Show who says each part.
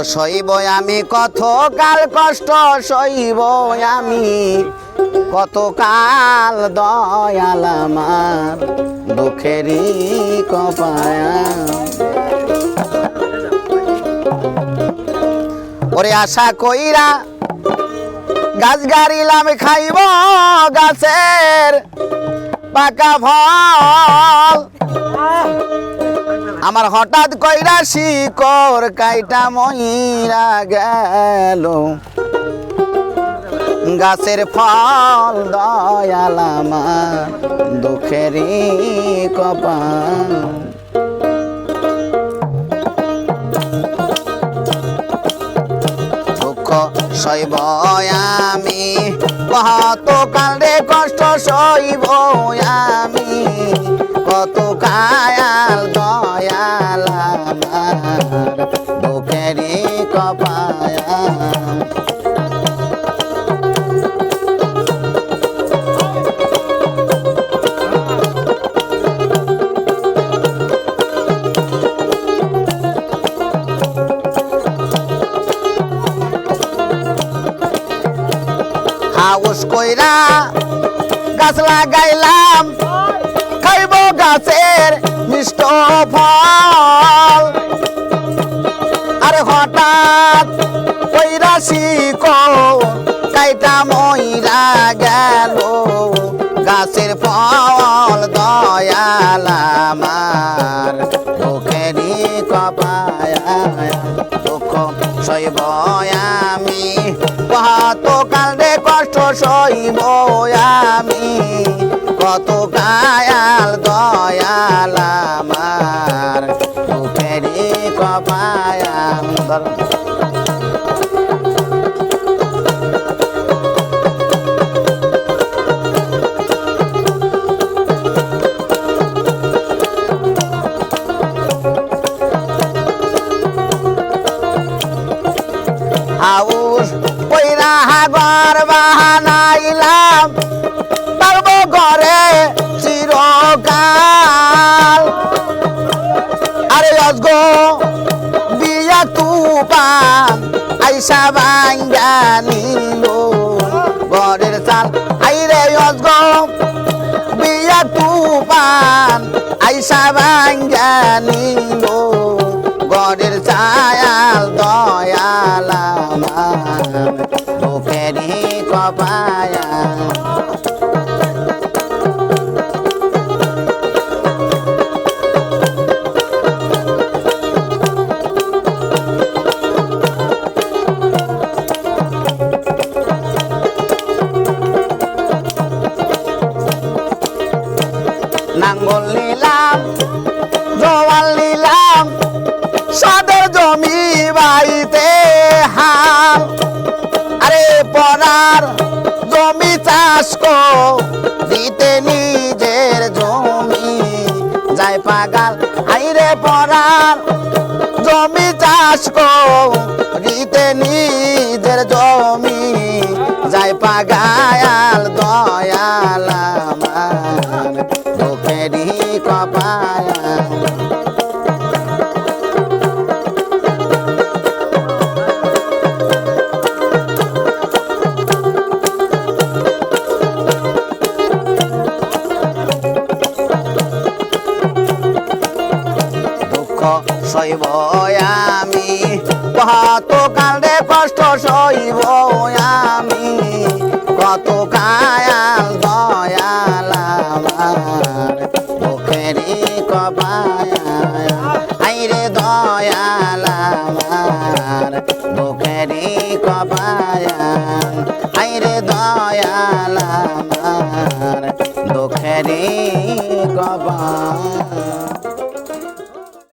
Speaker 1: সইব আমি কত কাল কষ্ট সইব আমি কত কাল দয়াল আমার দুঃখেরই কপায়া ওরে আশা কইরা গাছ গাড়িলাম খাইব গাছের পাকা ফল আমার হঠাৎ কইরা শিকড় কাইটা মইরা গেল গাছের ফল দয়াল আমার দুঃখেরই কপাল দুঃখ সইব আমি কত কালে কষ্ট সইব আমি কত কায়াল দয়াল আমার দুঃখেরই কপায়া হাউস কইরা গাছ লাগাইলাম খাইব গাছের মিষ্ট ফল আরে হঠাৎ কইরা শিকড় কাইটা মইরা গেল গাছের ফল দয়াল আমার দুঃখেরই কপায়া দুঃখ সইব আমি কত কালে কষ্ট সইব আমি কত কায়াল দয়াল আমার দুঃখেরই কপায়া হাউস কইরা ঘর বানাইলাম পারবো ঘরে চিরকাল আরে অজগো বিয়া তুফান আইসা ভাঙ্গা নিল ঘরের চাল আইরে অজগো বিয়া তুফান আইসা ভাঙ্গা নিল ঘরের চায়াল দয়াল আমার দুঃখেরই কপায়া নাঙ্গল নিলাম জোয়াল নিলাম সাদের জমি বাইতে হাল আরে পরার জমি চাষ দিতে নিজের জমি যায় পাগাল আইরে পরার জমি চাষ দিতে নিজের জমি যায় পাগাল দয়াল আমার দুঃখেরই কপায়া সইব আমি কত কালে কষ্ট সইব আমি কত কায়াল দয়াল আমার দুঃখেরই কপায়া আইরে দয়াল আমার দুঃখেরই কপায়া আইরে দয়াল আমার দুঃখেরই কপায়া